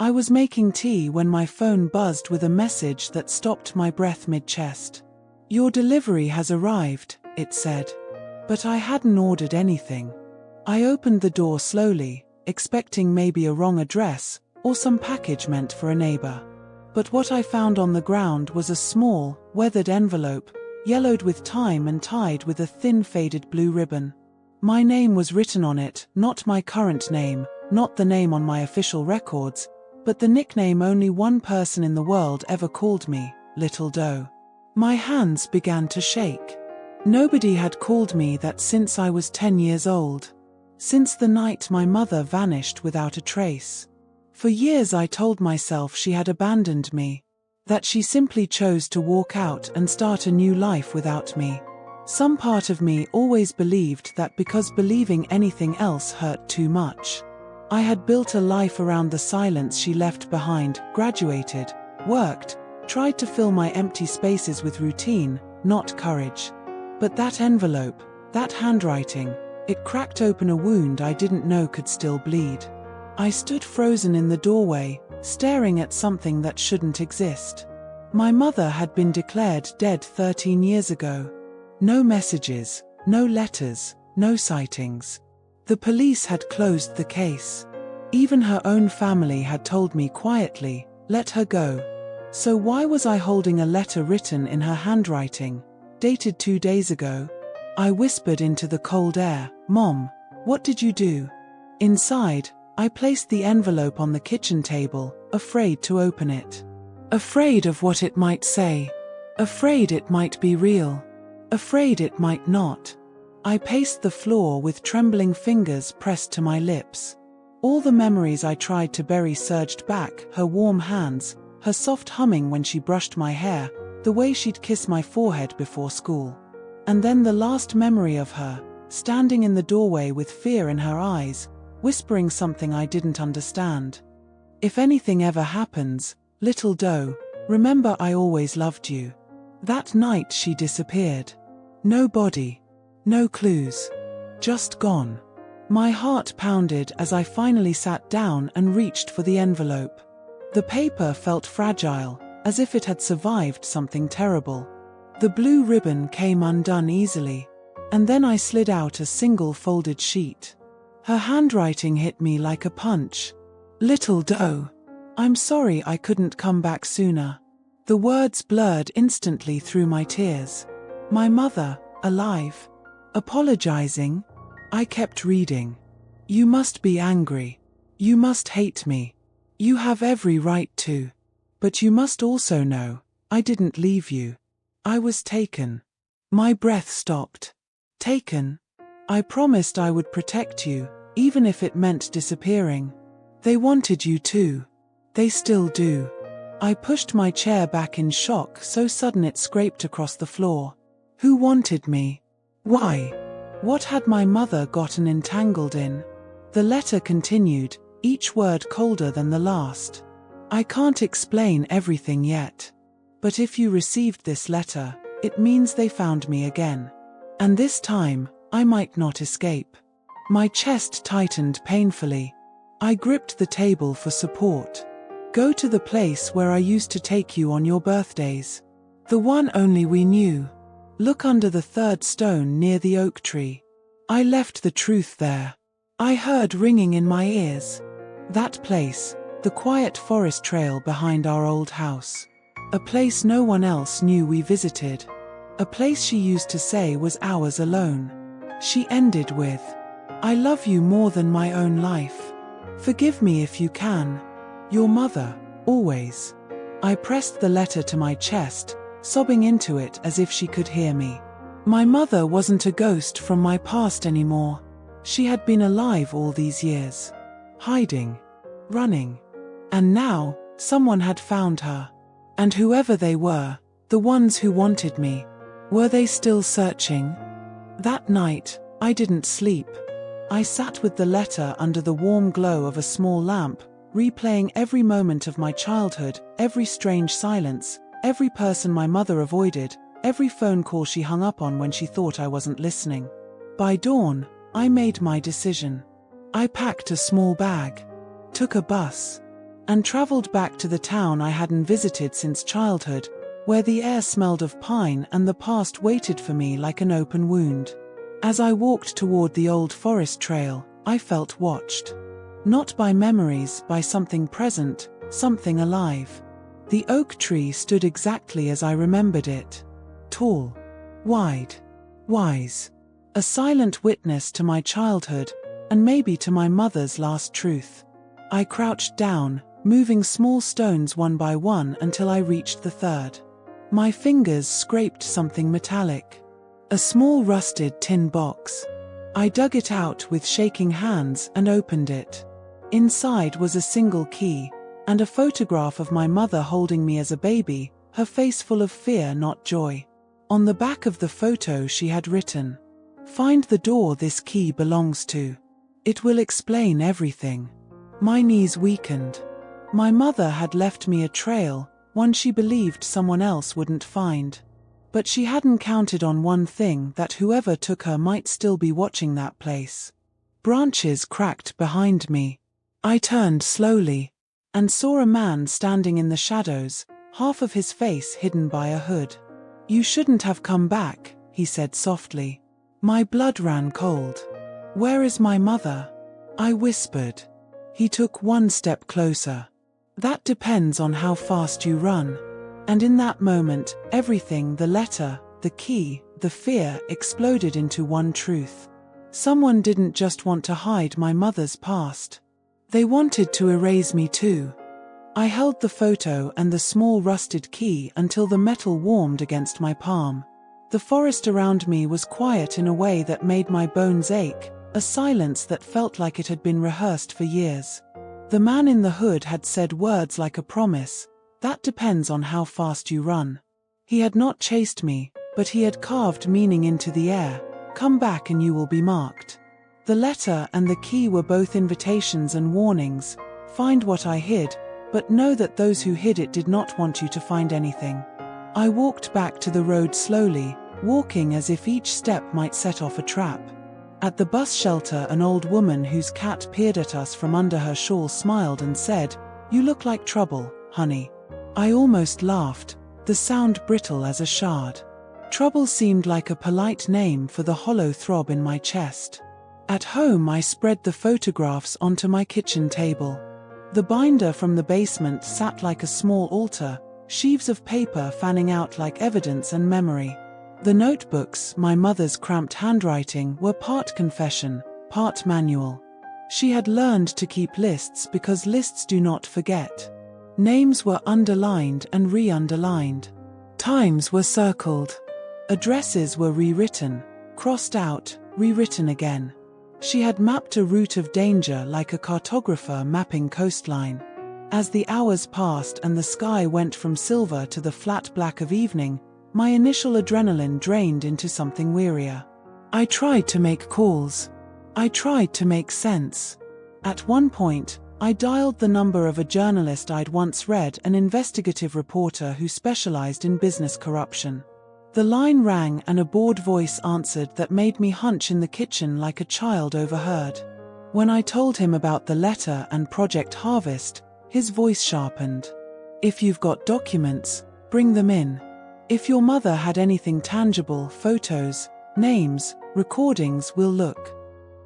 I was making tea when my phone buzzed with a message that stopped my breath mid-chest. "Your delivery has arrived," it said. But I hadn't ordered anything. I opened the door slowly, expecting maybe a wrong address, or some package meant for a neighbor. But what I found on the ground was a small, weathered envelope, yellowed with time and tied with a thin faded blue ribbon. My name was written on it, not my current name, not the name on my official records, but the nickname only one person in the world ever called me, Little Doe. My hands began to shake. Nobody had called me that since I was 10 years old. Since the night my mother vanished without a trace. For years I told myself she had abandoned me, that she simply chose to walk out and start a new life without me. Some part of me always believed that because believing anything else hurt too much. I had built a life around the silence she left behind, graduated, worked, tried to fill my empty spaces with routine, not courage. But that envelope, that handwriting, it cracked open a wound I didn't know could still bleed. I stood frozen in the doorway, staring at something that shouldn't exist. My mother had been declared dead 13 years ago. No messages, no letters, no sightings. The police had closed the case. Even her own family had told me quietly, let her go. So why was I holding a letter written in her handwriting, dated 2 days ago? I whispered into the cold air, "Mom, what did you do?" Inside, I placed the envelope on the kitchen table, afraid to open it. Afraid of what it might say. Afraid it might be real. Afraid it might not. I paced the floor with trembling fingers pressed to my lips. All the memories I tried to bury surged back, her warm hands, her soft humming when she brushed my hair, the way she'd kiss my forehead before school. And then the last memory of her, standing in the doorway with fear in her eyes, whispering something I didn't understand. "If anything ever happens, Little Doe, remember I always loved you." That night she disappeared. No body. No clues. Just gone. My heart pounded as I finally sat down and reached for the envelope. The paper felt fragile, as if it had survived something terrible. The blue ribbon came undone easily, and then I slid out a single folded sheet. Her handwriting hit me like a punch. "Little Doe, I'm sorry I couldn't come back sooner." The words blurred instantly through my tears. My mother, alive, apologizing. I kept reading. "You must be angry. You must hate me. You have every right to. But you must also know, I didn't leave you. I was taken." My breath stopped. Taken? I promised I would protect you, even if it meant disappearing. They wanted you too. They still do. I pushed my chair back in shock so sudden it scraped across the floor. Who wanted me? Why? What had my mother gotten entangled in? The letter continued, each word colder than the last. "I can't explain everything yet. But if you received this letter, it means they found me again. And this time, I might not escape." My chest tightened painfully. I gripped the table for support. "Go to the place where I used to take you on your birthdays. The one only we knew. Look under the third stone near the oak tree. I left the truth there." I heard ringing in my ears. That place, the quiet forest trail behind our old house. A place no one else knew we visited. A place she used to say was ours alone. She ended with, "I love you more than my own life. Forgive me if you can. Your mother, always." I pressed the letter to my chest, sobbing into it as if she could hear me. My mother wasn't a ghost from my past anymore. She had been alive all these years. Hiding. Running. And now, someone had found her. And whoever they were, the ones who wanted me, were they still searching? That night, I didn't sleep. I sat with the letter under the warm glow of a small lamp, replaying every moment of my childhood, every strange silence, every person my mother avoided, every phone call she hung up on when she thought I wasn't listening. By dawn, I made my decision. I packed a small bag, took a bus, and traveled back to the town I hadn't visited since childhood, where the air smelled of pine and the past waited for me like an open wound. As I walked toward the old forest trail, I felt watched. Not by memories, by something present, something alive. The oak tree stood exactly as I remembered it. Tall, wide, wise. A silent witness to my childhood, and maybe to my mother's last truth. I crouched down, moving small stones one by one until I reached the third. My fingers scraped something metallic. A small rusted tin box. I dug it out with shaking hands and opened it. Inside was a single key, and a photograph of my mother holding me as a baby, her face full of fear, not joy. On the back of the photo she had written, "Find the door this key belongs to. It will explain everything." My knees weakened. My mother had left me a trail, one she believed someone else wouldn't find. But she hadn't counted on one thing, that whoever took her might still be watching that place. Branches cracked behind me. I turned slowly, and saw a man standing in the shadows, half of his face hidden by a hood. "You shouldn't have come back," he said softly. My blood ran cold. "Where is my mother?" I whispered. He took one step closer. "That depends on how fast you run." And in that moment, everything, the letter, the key, the fear, exploded into one truth. Someone didn't just want to hide my mother's past. They wanted to erase me too. I held the photo and the small rusted key until the metal warmed against my palm. The forest around me was quiet in a way that made my bones ache, a silence that felt like it had been rehearsed for years. The man in the hood had said words like a promise, "That depends on how fast you run." He had not chased me, but he had carved meaning into the air. "Come back and you will be marked." The letter and the key were both invitations and warnings. Find what I hid, but know that those who hid it did not want you to find anything. I walked back to the road slowly, walking as if each step might set off a trap. At the bus shelter, an old woman whose cat peered at us from under her shawl smiled and said, "You look like trouble, honey." I almost laughed, the sound brittle as a shard. Trouble seemed like a polite name for the hollow throb in my chest. At home, I spread the photographs onto my kitchen table. The binder from the basement sat like a small altar, sheaves of paper fanning out like evidence and memory. The notebooks, my mother's cramped handwriting, were part confession, part manual. She had learned to keep lists because lists do not forget. Names were underlined and re-underlined. Times were circled. Addresses were rewritten, crossed out, rewritten again. She had mapped a route of danger like a cartographer mapping coastline. As the hours passed and the sky went from silver to the flat black of evening, my initial adrenaline drained into something wearier. I tried to make calls. I tried to make sense. At one point, I dialed the number of a journalist I'd once read, an investigative reporter who specialized in business corruption. The line rang and a bored voice answered that made me hunch in the kitchen like a child overheard. When I told him about the letter and Project Harvest, his voice sharpened. "If you've got documents, bring them in. If your mother had anything tangible, photos, names, recordings, we'll look."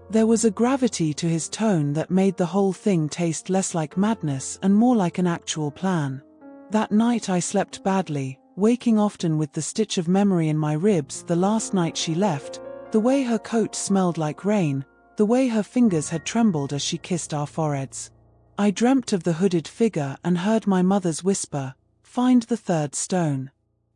There was a gravity to his tone that made the whole thing taste less like madness and more like an actual plan. That night I slept badly, waking often with the stitch of memory in my ribs. The last night she left, the way her coat smelled like rain, the way her fingers had trembled as she kissed our foreheads. I dreamt of the hooded figure and heard my mother's whisper, "Find the third stone."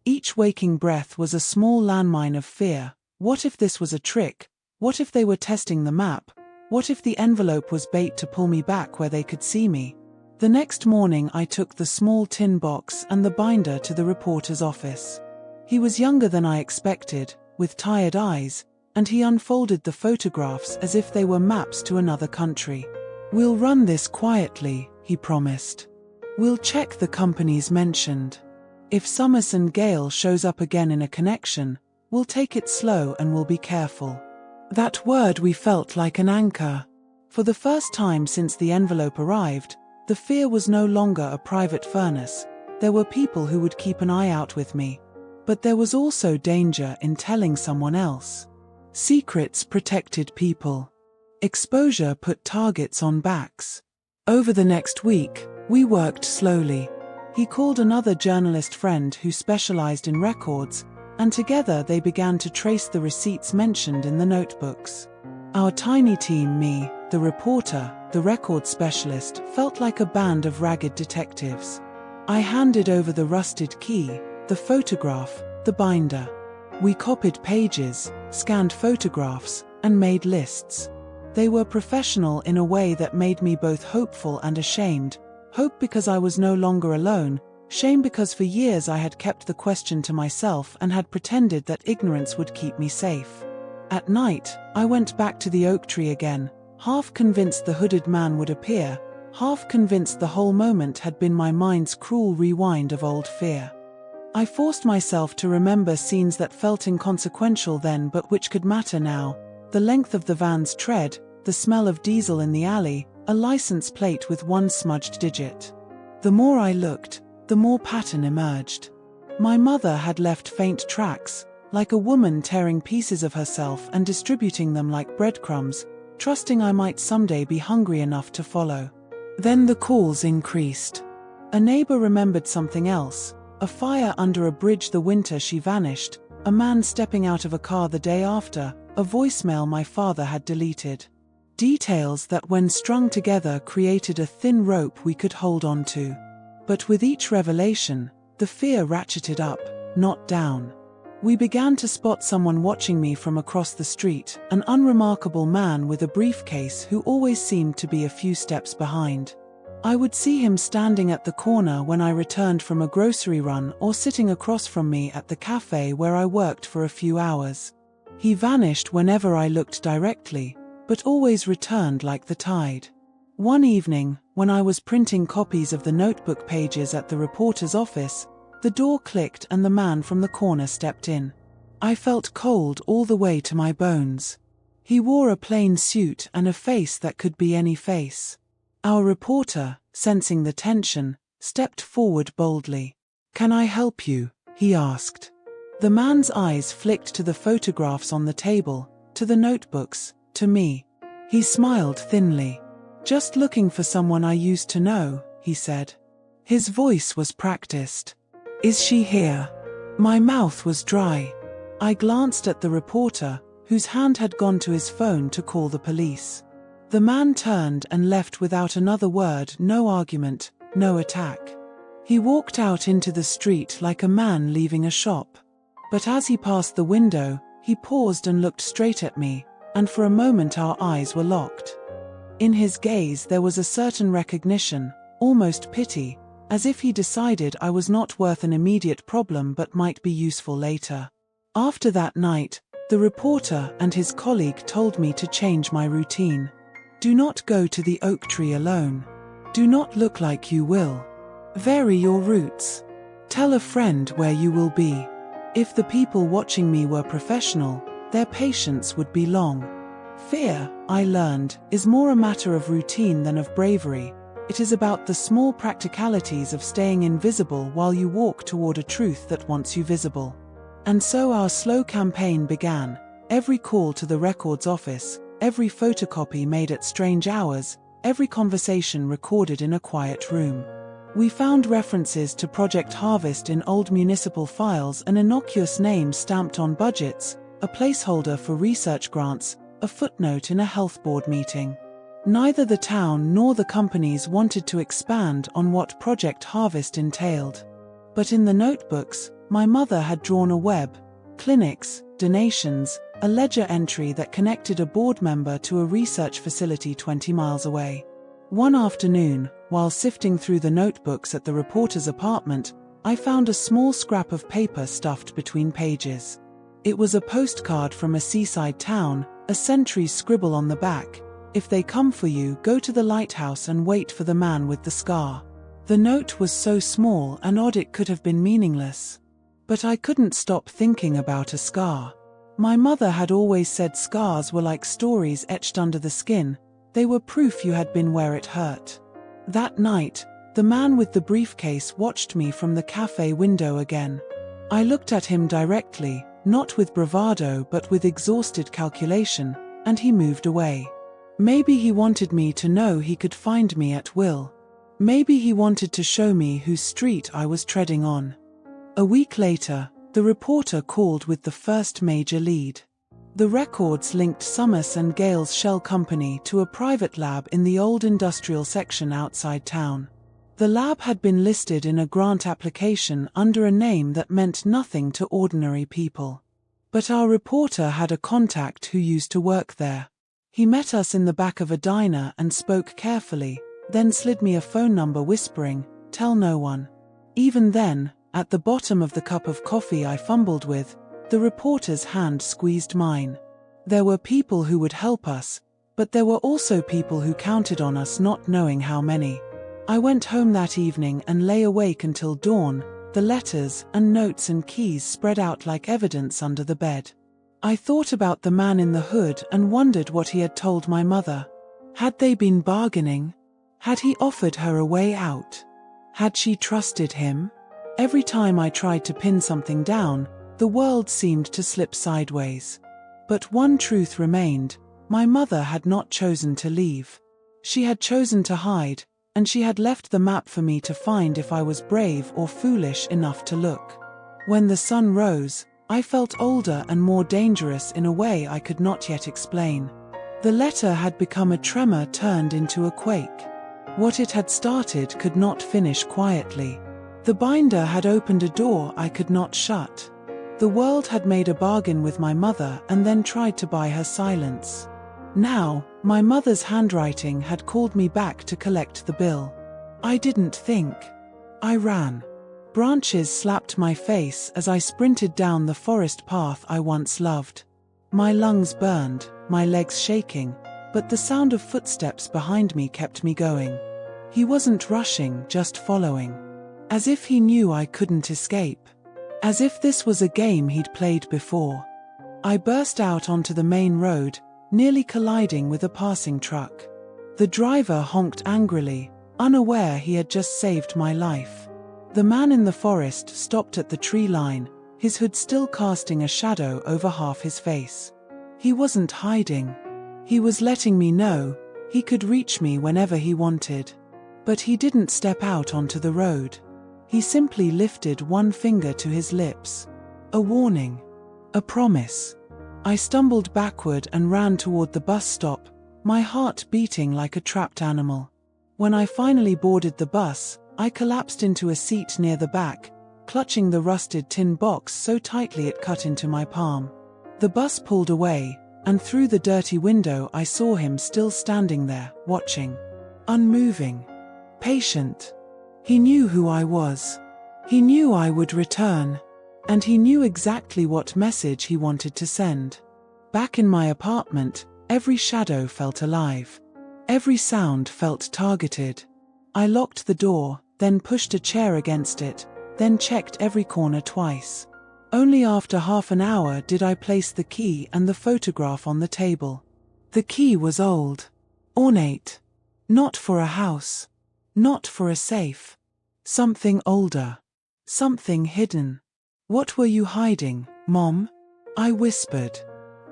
Each waking breath was a small landmine of fear. What if this was a trick? What if they were testing the map? What if the envelope was bait to pull me back where they could see me? The next morning I took the small tin box and the binder to the reporter's office. He was younger than I expected, with tired eyes, and he unfolded the photographs as if they were maps to another country. "We'll run this quietly," he promised. "We'll check the companies mentioned. If Summerson Gale shows up again in a connection, we'll take it slow and we'll be careful." That word we felt like an anchor. For the first time since the envelope arrived, The fear was no longer a private furnace. There were people who would keep an eye out with me. But there was also danger in telling someone else. Secrets protected people. Exposure put targets on backs. Over the next week, we worked slowly. He called another journalist friend who specialized in records, and together they began to trace the receipts mentioned in the notebooks. Our tiny team, me, the reporter, the record specialist, felt like a band of ragged detectives. I handed over the rusted key, the photograph, the binder. We copied pages, scanned photographs, and made lists. They were professional in a way that made me both hopeful and ashamed. Hope because I was no longer alone, shame because for years I had kept the question to myself and had pretended that ignorance would keep me safe. At night, I went back to the oak tree again, half convinced the hooded man would appear, half convinced the whole moment had been my mind's cruel rewind of old fear. I forced myself to remember scenes that felt inconsequential then but which could matter now: the length of the van's tread, the smell of diesel in the alley, a license plate with one smudged digit. The more I looked, the more pattern emerged. My mother had left faint tracks, like a woman tearing pieces of herself and distributing them like breadcrumbs, trusting I might someday be hungry enough to follow. Then the calls increased. A neighbor remembered something else: a fire under a bridge the winter she vanished, a man stepping out of a car the day after, a voicemail my father had deleted. Details that when strung together created a thin rope we could hold on to. But with each revelation, the fear ratcheted up, not down. We began to spot someone watching me from across the street, an unremarkable man with a briefcase who always seemed to be a few steps behind. I would see him standing at the corner when I returned from a grocery run or sitting across from me at the cafe where I worked for a few hours. He vanished whenever I looked directly, but always returned like the tide. One evening, when I was printing copies of the notebook pages at the reporter's office, the door clicked and the man from the corner stepped in. I felt cold all the way to my bones. He wore a plain suit and a face that could be any face. Our reporter, sensing the tension, stepped forward boldly. "Can I help you?" he asked. The man's eyes flicked to the photographs on the table, to the notebooks, to me. He smiled thinly. "Just looking for someone I used to know," he said. His voice was practiced. "Is she here?" My mouth was dry. I glanced at the reporter, whose hand had gone to his phone to call the police. The man turned and left without another word, no argument, no attack. He walked out into the street like a man leaving a shop. But as he passed the window, he paused and looked straight at me, and for a moment our eyes were locked. In his gaze there was a certain recognition, almost pity, as if he decided I was not worth an immediate problem but might be useful later. After that night, the reporter and his colleague told me to change my routine. Do not go to the oak tree alone. Do not look like you will. Vary your routes. Tell a friend where you will be. If the people watching me were professional, their patience would be long. Fear, I learned, is more a matter of routine than of bravery. It is about the small practicalities of staying invisible while you walk toward a truth that wants you visible. And so our slow campaign began. Every call to the records office, every photocopy made at strange hours, every conversation recorded in a quiet room. We found references to Project Harvest in old municipal files, an innocuous name stamped on budgets, a placeholder for research grants, a footnote in a health board meeting. Neither the town nor the companies wanted to expand on what Project Harvest entailed. But in the notebooks, my mother had drawn a web: clinics, donations, a ledger entry that connected a board member to a research facility 20 miles away. One afternoon, while sifting through the notebooks at the reporter's apartment, I found a small scrap of paper stuffed between pages. It was a postcard from a seaside town, a sentry's scribble on the back: "If they come for you, go to the lighthouse and wait for the man with the scar." The note was so small and odd it could have been meaningless. But I couldn't stop thinking about a scar. My mother had always said scars were like stories etched under the skin. They were proof you had been where it hurt. That night, the man with the briefcase watched me from the cafe window again. I looked at him directly, not with bravado but with exhausted calculation, and he moved away. Maybe he wanted me to know he could find me at will. Maybe he wanted to show me whose street I was treading on. A week later, the reporter called with the first major lead. The records linked Summers and Gale's shell company to a private lab in the old industrial section outside town. The lab had been listed in a grant application under a name that meant nothing to ordinary people. But our reporter had a contact who used to work there. He met us in the back of a diner and spoke carefully, then slid me a phone number whispering, "Tell no one." Even then, at the bottom of the cup of coffee I fumbled with, the reporter's hand squeezed mine. There were people who would help us, but there were also people who counted on us, not knowing how many. I went home that evening and lay awake until dawn, the letters and notes and keys spread out like evidence under the bed. I thought about the man in the hood and wondered what he had told my mother. Had they been bargaining? Had he offered her a way out? Had she trusted him? Every time I tried to pin something down, the world seemed to slip sideways. But one truth remained: my mother had not chosen to leave. She had chosen to hide, and she had left the map for me to find if I was brave or foolish enough to look. When the sun rose, I felt older and more dangerous in a way I could not yet explain. The letter had become a tremor turned into a quake. What it had started could not finish quietly. The binder had opened a door I could not shut. The world had made a bargain with my mother and then tried to buy her silence. Now, my mother's handwriting had called me back to collect the bill. I didn't think. I ran. Branches slapped my face as I sprinted down the forest path I once loved. My lungs burned, my legs shaking, but the sound of footsteps behind me kept me going. He wasn't rushing, just following. As if he knew I couldn't escape. As if this was a game he'd played before. I burst out onto the main road, nearly colliding with a passing truck. The driver honked angrily, unaware he had just saved my life. The man in the forest stopped at the tree line, his hood still casting a shadow over half his face. He wasn't hiding. He was letting me know he could reach me whenever he wanted. But he didn't step out onto the road. He simply lifted one finger to his lips. A warning. A promise. I stumbled backward and ran toward the bus stop, my heart beating like a trapped animal. When I finally boarded the bus, I collapsed into a seat near the back, clutching the rusted tin box so tightly it cut into my palm. The bus pulled away, and through the dirty window I saw him still standing there, watching. Unmoving. Patient. He knew who I was. He knew I would return. And he knew exactly what message he wanted to send. Back in my apartment, every shadow felt alive. Every sound felt targeted. I locked the door, then pushed a chair against it, then checked every corner twice. Only after half an hour did I place the key and the photograph on the table. The key was old. Ornate. Not for a house. Not for a safe. Something older. Something hidden. "What were you hiding, Mom?" I whispered.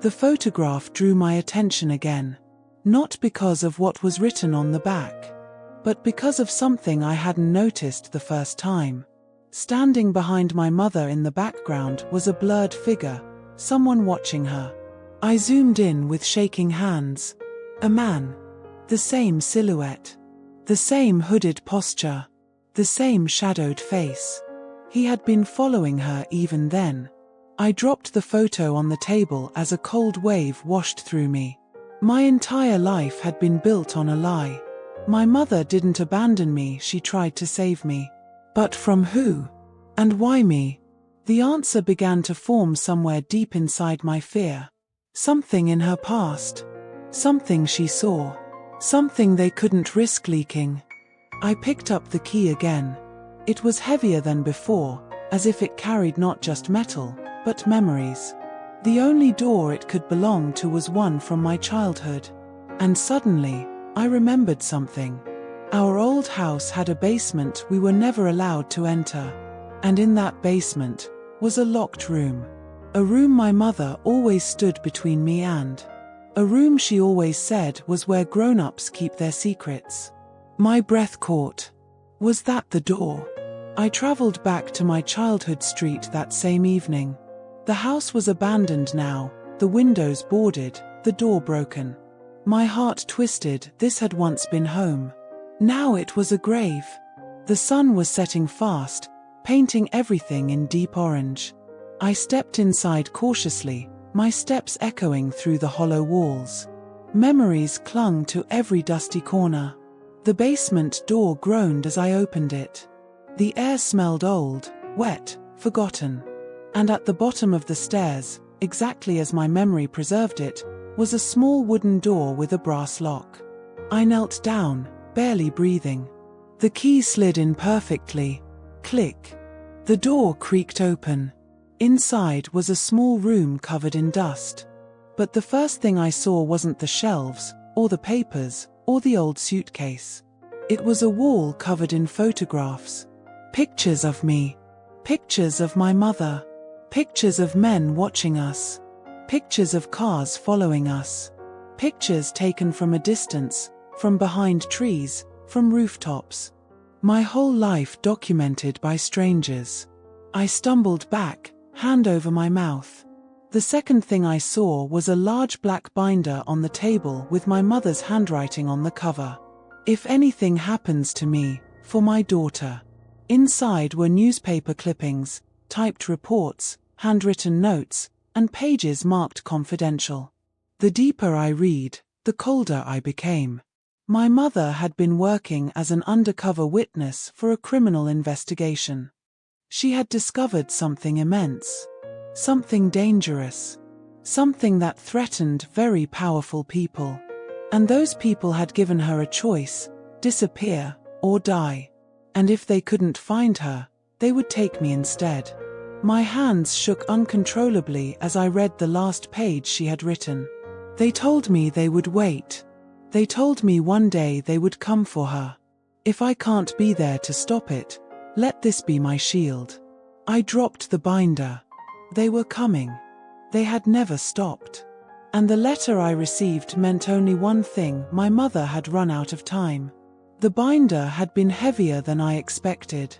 The photograph drew my attention again. Not because of what was written on the back, but because of something I hadn't noticed the first time. Standing behind my mother in the background was a blurred figure, someone watching her. I zoomed in with shaking hands. A man. The same silhouette. The same hooded posture. The same shadowed face. He had been following her even then. I dropped the photo on the table as a cold wave washed through me. My entire life had been built on a lie. My mother didn't abandon me, she tried to save me. But from who? And why me? The answer began to form somewhere deep inside my fear. Something in her past. Something she saw. Something they couldn't risk leaking. I picked up the key again. It was heavier than before, as if it carried not just metal, but memories. The only door it could belong to was one from my childhood. And suddenly, I remembered something. Our old house had a basement we were never allowed to enter. And in that basement was a locked room. A room my mother always stood between me and. A room she always said was where grown-ups keep their secrets. My breath caught. Was that the door? I traveled back to my childhood street that same evening. The house was abandoned now, the windows boarded, the door broken. My heart twisted. This had once been home. Now it was a grave. The sun was setting fast, painting everything in deep orange. I stepped inside cautiously, my steps echoing through the hollow walls. Memories clung to every dusty corner. The basement door groaned as I opened it. The air smelled old, wet, forgotten. And at the bottom of the stairs, exactly as my memory preserved it, was a small wooden door with a brass lock. I knelt down, barely breathing. The key slid in perfectly. Click. The door creaked open. Inside was a small room covered in dust. But the first thing I saw wasn't the shelves, or the papers, or the old suitcase. It was a wall covered in photographs. Pictures of me. Pictures of my mother. Pictures of men watching us. Pictures of cars following us. Pictures taken from a distance, from behind trees, from rooftops. My whole life documented by strangers. I stumbled back, hand over my mouth. The second thing I saw was a large black binder on the table with my mother's handwriting on the cover. If anything happens to me, for my daughter. Inside were newspaper clippings, typed reports, handwritten notes, and pages marked confidential. The deeper I read, the colder I became. My mother had been working as an undercover witness for a criminal investigation. She had discovered something immense. Something dangerous. Something that threatened very powerful people. And those people had given her a choice: disappear or die. And if they couldn't find her, they would take me instead. My hands shook uncontrollably as I read the last page she had written. They told me they would wait. They told me one day they would come for her. If I can't be there to stop it, let this be my shield. I dropped the binder. They were coming. They had never stopped. And the letter I received meant only one thing: my mother had run out of time. The binder had been heavier than I expected.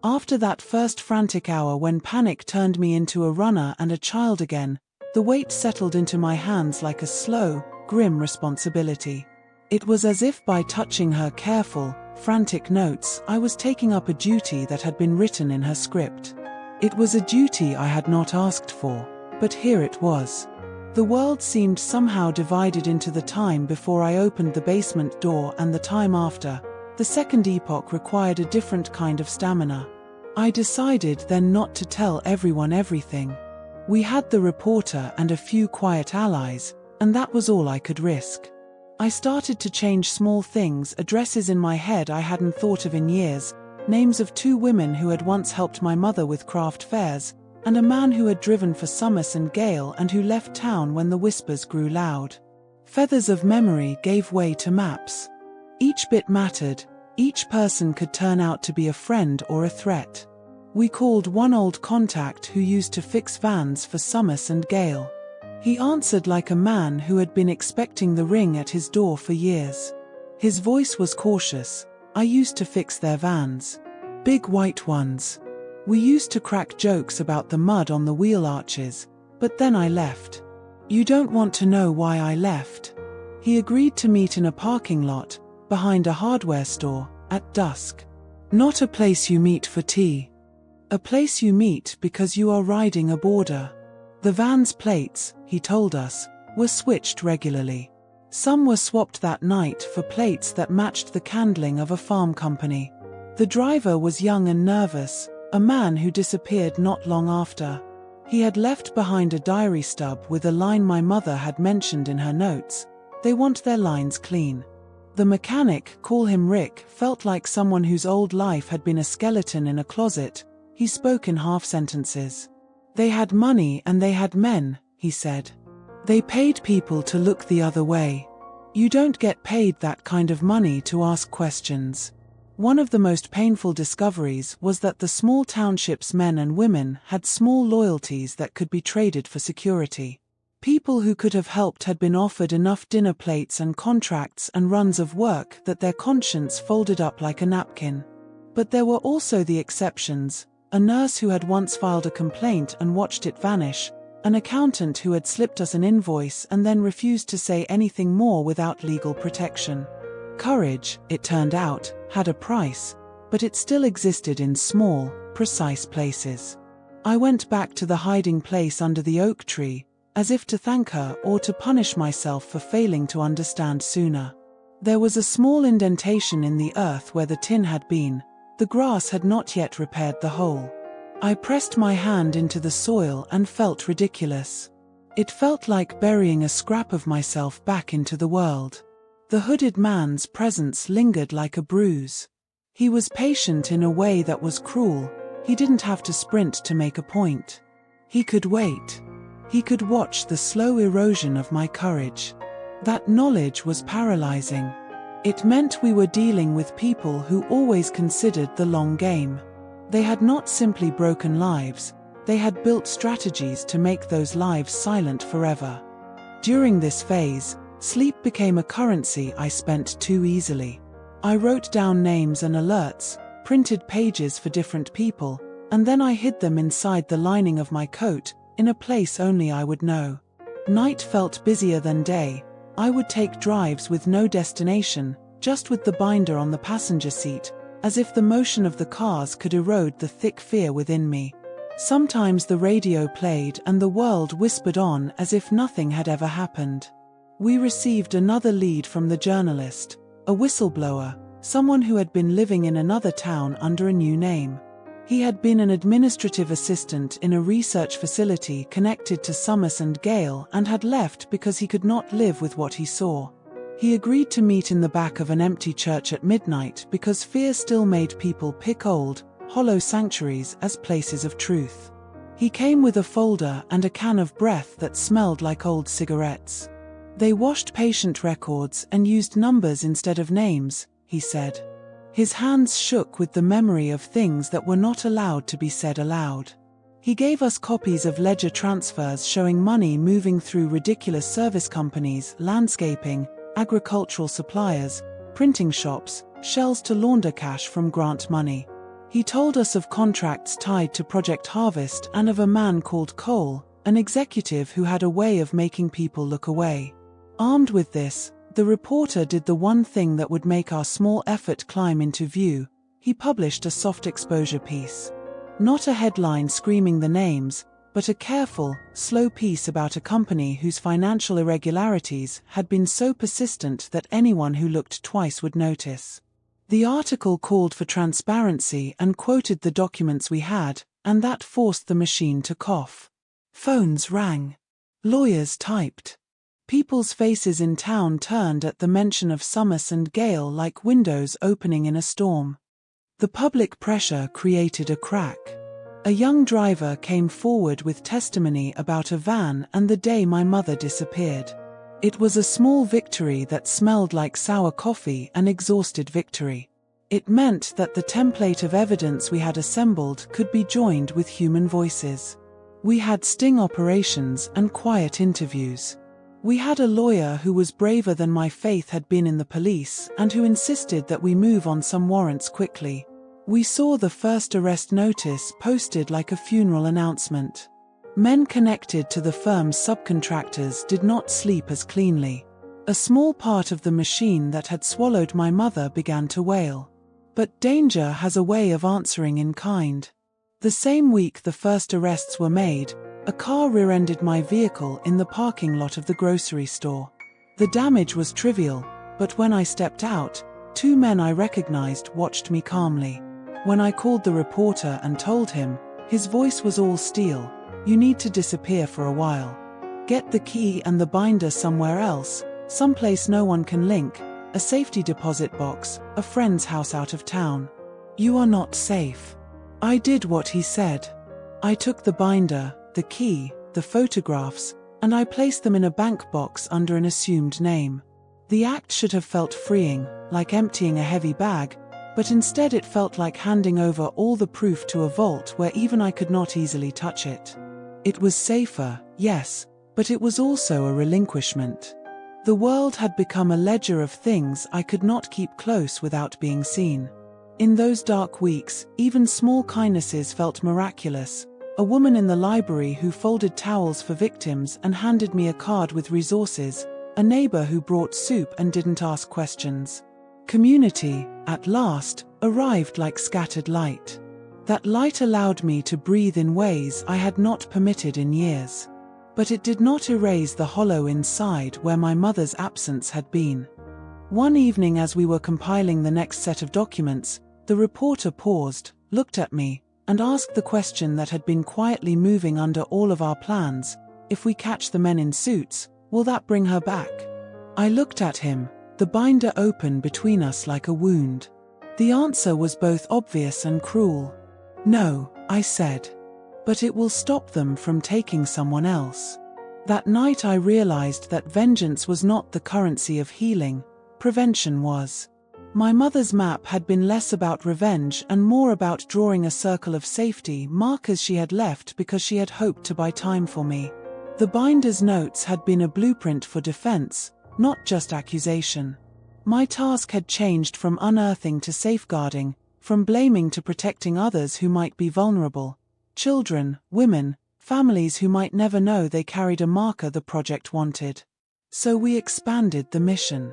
After that first frantic hour when panic turned me into a runner and a child again, the weight settled into my hands like a slow, grim responsibility. It was as if by touching her careful, frantic notes, I was taking up a duty that had been written in her script. It was a duty I had not asked for, but here it was. The world seemed somehow divided into the time before I opened the basement door and the time after. The second epoch required a different kind of stamina. I decided then not to tell everyone everything. We had the reporter and a few quiet allies, and that was all I could risk. I started to change small things, addresses in my head I hadn't thought of in years, names of 2 women who had once helped my mother with craft fairs, and a man who had driven for Summer and Gale and who left town when the whispers grew loud. Feathers of memory gave way to maps. Each bit mattered. Each person could turn out to be a friend or a threat. We called one old contact who used to fix vans for Summer and Gale. He answered like a man who had been expecting the ring at his door for years. His voice was cautious. I used to fix their vans. Big white ones. We used to crack jokes about the mud on the wheel arches, but then I left. You don't want to know why I left. He agreed to meet in a parking lot, behind a hardware store, at dusk. Not a place you meet for tea. A place you meet because you are riding a border. The van's plates, he told us, were switched regularly. Some were swapped that night for plates that matched the candling of a farm company. The driver was young and nervous, a man who disappeared not long after. He had left behind a diary stub with a line my mother had mentioned in her notes: "They want their lines clean." The mechanic, call him Rick, felt like someone whose old life had been a skeleton in a closet. He spoke in half sentences. They had money and they had men, he said. They paid people to look the other way. You don't get paid that kind of money to ask questions. One of the most painful discoveries was that the small township's men and women had small loyalties that could be traded for security. People who could have helped had been offered enough dinner plates and contracts and runs of work that their conscience folded up like a napkin. But there were also the exceptions: a nurse who had once filed a complaint and watched it vanish, an accountant who had slipped us an invoice and then refused to say anything more without legal protection. Courage, it turned out, had a price, but it still existed in small, precise places. I went back to the hiding place under the oak tree, as if to thank her or to punish myself for failing to understand sooner. There was a small indentation in the earth where the tin had been. The grass had not yet repaired the hole. I pressed my hand into the soil and felt ridiculous. It felt like burying a scrap of myself back into the world. The hooded man's presence lingered like a bruise. He was patient in a way that was cruel. He didn't have to sprint to make a point. He could wait. He could watch the slow erosion of my courage. That knowledge was paralyzing. It meant we were dealing with people who always considered the long game. They had not simply broken lives, they had built strategies to make those lives silent forever. During this phase, sleep became a currency I spent too easily. I wrote down names and alerts, printed pages for different people, and then I hid them inside the lining of my coat, in a place only I would know. Night felt busier than day. I would take drives with no destination, just with the binder on the passenger seat, as if the motion of the cars could erode the thick fear within me. Sometimes the radio played and the world whispered on as if nothing had ever happened. We received another lead from the journalist, a whistleblower, someone who had been living in another town under a new name. He had been an administrative assistant in a research facility connected to Summers and Gale and had left because he could not live with what he saw. He agreed to meet in the back of an empty church at midnight because fear still made people pick old, hollow sanctuaries as places of truth. He came with a folder and a can of breath that smelled like old cigarettes. They washed patient records and used numbers instead of names, he said. His hands shook with the memory of things that were not allowed to be said aloud. He gave us copies of ledger transfers showing money moving through ridiculous service companies, landscaping, agricultural suppliers, printing shops, shells to launder cash from grant money. He told us of contracts tied to Project Harvest and of a man called Cole, an executive who had a way of making people look away. Armed with this, the reporter did the one thing that would make our small effort climb into view. He published a soft exposure piece. Not a headline screaming the names, but a careful, slow piece about a company whose financial irregularities had been so persistent that anyone who looked twice would notice. The article called for transparency and quoted the documents we had, and that forced the machine to cough. Phones rang. Lawyers typed. People's faces in town turned at the mention of Summers and Gale like windows opening in a storm. The public pressure created a crack. A young driver came forward with testimony about a van and the day my mother disappeared. It was a small victory that smelled like sour coffee, an exhausted victory. It meant that the template of evidence we had assembled could be joined with human voices. We had sting operations and quiet interviews. We had a lawyer who was braver than my faith had been in the police and who insisted that we move on some warrants quickly. We saw the first arrest notice posted like a funeral announcement. Men connected to the firm's subcontractors did not sleep as cleanly. A small part of the machine that had swallowed my mother began to wail. But danger has a way of answering in kind. The same week the first arrests were made, a car rear-ended my vehicle in the parking lot of the grocery store. The damage was trivial, but when I stepped out, two men I recognized watched me calmly. When I called the reporter and told him, his voice was all steel. You need to disappear for a while. Get the key and the binder somewhere else, someplace no one can link, a safety deposit box, a friend's house out of town. You are not safe. I did what he said. I took the binder, the key, the photographs, and I placed them in a bank box under an assumed name. The act should have felt freeing, like emptying a heavy bag, but instead it felt like handing over all the proof to a vault where even I could not easily touch it. It was safer, yes, but it was also a relinquishment. The world had become a ledger of things I could not keep close without being seen. In those dark weeks, even small kindnesses felt miraculous. A woman in the library who folded towels for victims and handed me a card with resources, a neighbor who brought soup and didn't ask questions. Community, at last, arrived like scattered light. That light allowed me to breathe in ways I had not permitted in years. But it did not erase the hollow inside where my mother's absence had been. One evening as we were compiling the next set of documents, the reporter paused, looked at me, and asked the question that had been quietly moving under all of our plans: if we catch the men in suits, will that bring her back? I looked at him, the binder open between us like a wound. The answer was both obvious and cruel. No, I said. But it will stop them from taking someone else. That night I realized that vengeance was not the currency of healing, prevention was. My mother's map had been less about revenge and more about drawing a circle of safety markers she had left because she had hoped to buy time for me. The binder's notes had been a blueprint for defense, not just accusation. My task had changed from unearthing to safeguarding, from blaming to protecting others who might be vulnerable. Children, women, families who might never know they carried a marker the project wanted. So we expanded the mission.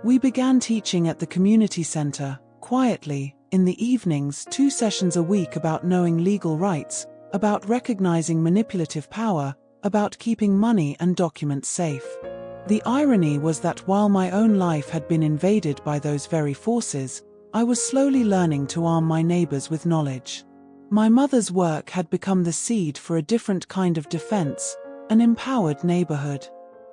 We began teaching at the community center, quietly, in the evenings, 2 sessions a week about knowing legal rights, about recognizing manipulative power, about keeping money and documents safe. The irony was that while my own life had been invaded by those very forces, I was slowly learning to arm my neighbors with knowledge. My mother's work had become the seed for a different kind of defense, an empowered neighborhood.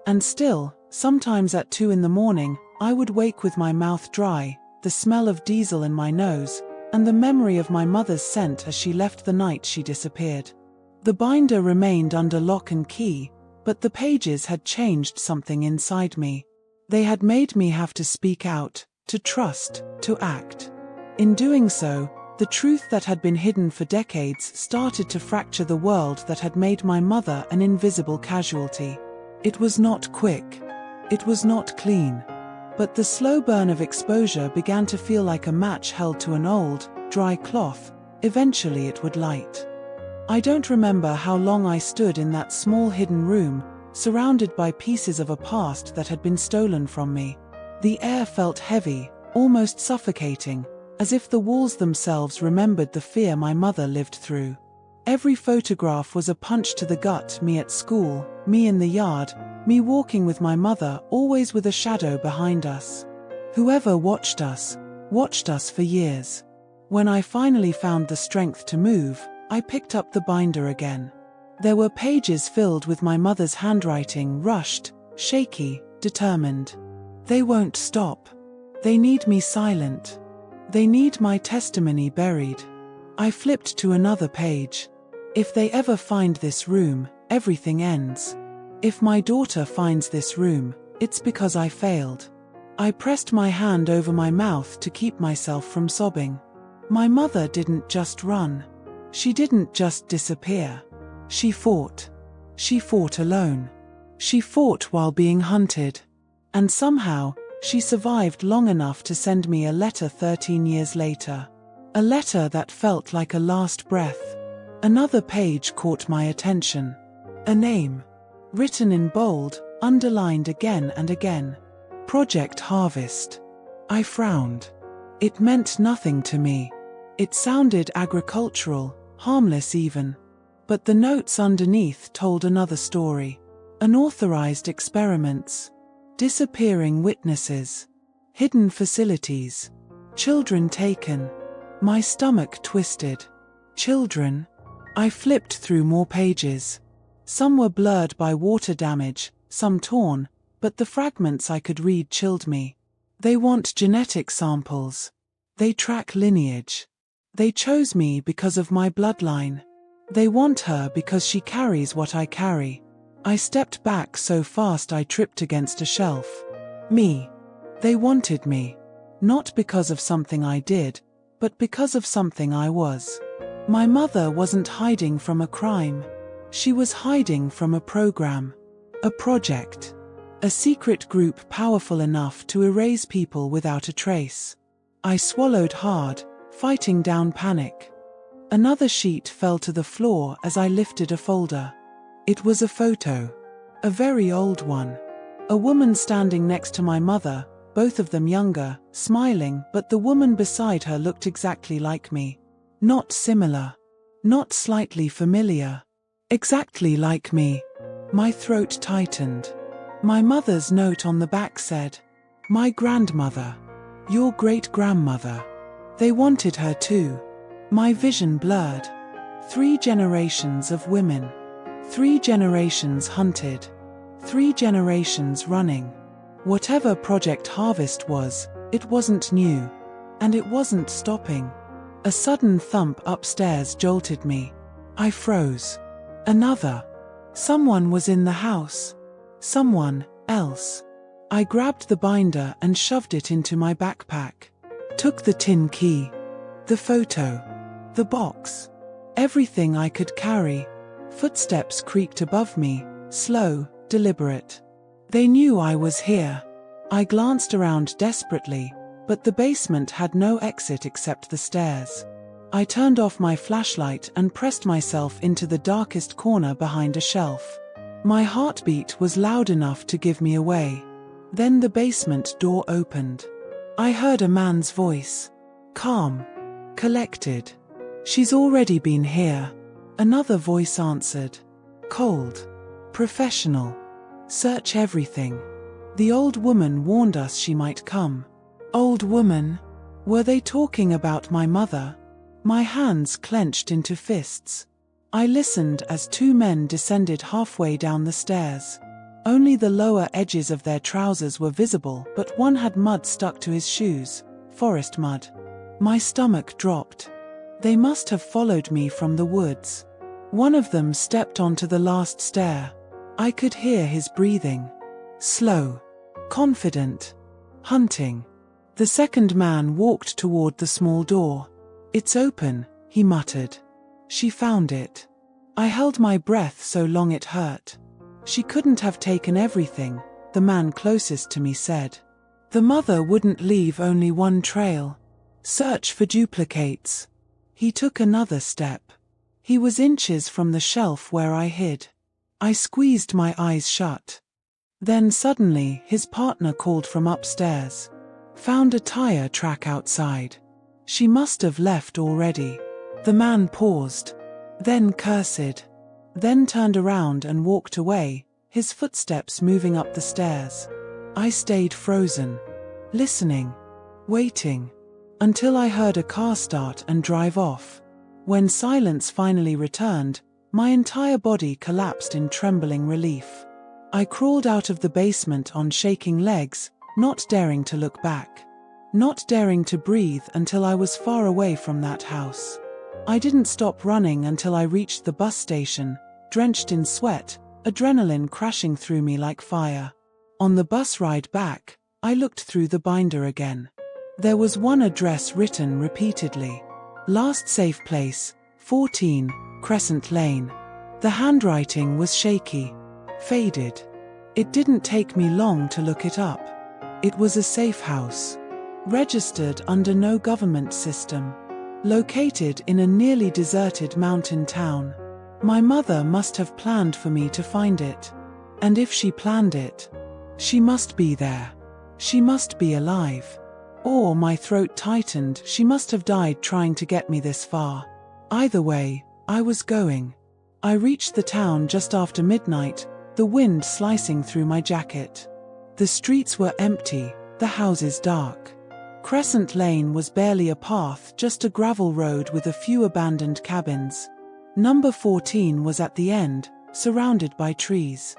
And still, sometimes at 2 in the morning, I would wake with my mouth dry, the smell of diesel in my nose, and the memory of my mother's scent as she left the night she disappeared. The binder remained under lock and key, but the pages had changed something inside me. They had made me have to speak out, to trust, to act. In doing so, the truth that had been hidden for decades started to fracture the world that had made my mother an invisible casualty. It was not quick. It was not clean. But the slow burn of exposure began to feel like a match held to an old, dry cloth. Eventually it would light. I don't remember how long I stood in that small hidden room, surrounded by pieces of a past that had been stolen from me. The air felt heavy, almost suffocating, as if the walls themselves remembered the fear my mother lived through. Every photograph was a punch to the gut: me at school, me in the yard, me walking with my mother, always with a shadow behind us. Whoever watched us for years. When I finally found the strength to move, I picked up the binder again. There were pages filled with my mother's handwriting, rushed, shaky, determined. They won't stop. They need me silent. They need my testimony buried. I flipped to another page. If they ever find this room, everything ends. If my daughter finds this room, it's because I failed. I pressed my hand over my mouth to keep myself from sobbing. My mother didn't just run. She didn't just disappear. She fought. She fought alone. She fought while being hunted. And somehow, she survived long enough to send me a letter 13 years later. A letter that felt like a last breath. Another page caught my attention. A name. Written in bold, underlined again and again. Project Harvest. I frowned. It meant nothing to me. It sounded agricultural, harmless even. But the notes underneath told another story. Unauthorized experiments. Disappearing witnesses. Hidden facilities. Children taken. My stomach twisted. Children? I flipped through more pages. Some were blurred by water damage, some torn, but the fragments I could read chilled me. They want genetic samples. They track lineage. They chose me because of my bloodline. They want her because she carries what I carry. I stepped back so fast I tripped against a shelf. Me. They wanted me. Not because of something I did, but because of something I was. My mother wasn't hiding from a crime. She was hiding from a program. A project. A secret group powerful enough to erase people without a trace. I swallowed hard, fighting down panic. Another sheet fell to the floor as I lifted a folder. It was a photo. A very old one. A woman standing next to my mother, both of them younger, smiling, but the woman beside her looked exactly like me. Not similar. Not slightly familiar. Exactly like me. My throat tightened. My mother's note on the back said, "My grandmother. Your great-grandmother." They wanted her too. My vision blurred. 3 generations of women. 3 generations hunted. 3 generations running. Whatever Project Harvest was, it wasn't new. And it wasn't stopping. A sudden thump upstairs jolted me. I froze. Another. Someone was in the house. Someone else. I grabbed the binder and shoved it into my backpack. Took the tin key. The photo. The box. Everything I could carry. Footsteps creaked above me, slow, deliberate. They knew I was here. I glanced around desperately, but the basement had no exit except the stairs. I turned off my flashlight and pressed myself into the darkest corner behind a shelf. My heartbeat was loud enough to give me away. Then the basement door opened. I heard a man's voice. Calm. Collected. "She's already been here." Another voice answered. Cold. Professional. "Search everything. The old woman warned us she might come." Old woman? Were they talking about my mother? My hands clenched into fists. I listened as 2 men descended halfway down the stairs. Only the lower edges of their trousers were visible, but one had mud stuck to his shoes, forest mud. My stomach dropped. They must have followed me from the woods. One of them stepped onto the last stair. I could hear his breathing. Slow. Confident. Hunting. The second man walked toward the small door. "It's open," he muttered. "She found it." I held my breath so long it hurt. "She couldn't have taken everything," the man closest to me said. "The mother wouldn't leave only one trail. Search for duplicates." He took another step. He was inches from the shelf where I hid. I squeezed my eyes shut. Then suddenly his partner called from upstairs. "Found a tire track outside. She must have left already." The man paused. Then cursed. Then turned around and walked away, his footsteps moving up the stairs. I stayed frozen. Listening. Waiting. Until I heard a car start and drive off. When silence finally returned, my entire body collapsed in trembling relief. I crawled out of the basement on shaking legs, not daring to look back. Not daring to breathe until I was far away from that house. I didn't stop running until I reached the bus station, drenched in sweat, adrenaline crashing through me like fire. On the bus ride back, I looked through the binder again. There was one address written repeatedly. Last safe place, 14, Crescent Lane. The handwriting was shaky. Faded. It didn't take me long to look it up. It was a safe house. Registered under no government system. Located in a nearly deserted mountain town. My mother must have planned for me to find it. And if she planned it, she must be there. She must be alive. Or, my throat tightened, she must have died trying to get me this far. Either way, I was going. I reached the town just after midnight, the wind slicing through my jacket. The streets were empty, the houses dark. Crescent Lane was barely a path, just a gravel road with a few abandoned cabins. Number 14 was at the end, surrounded by trees.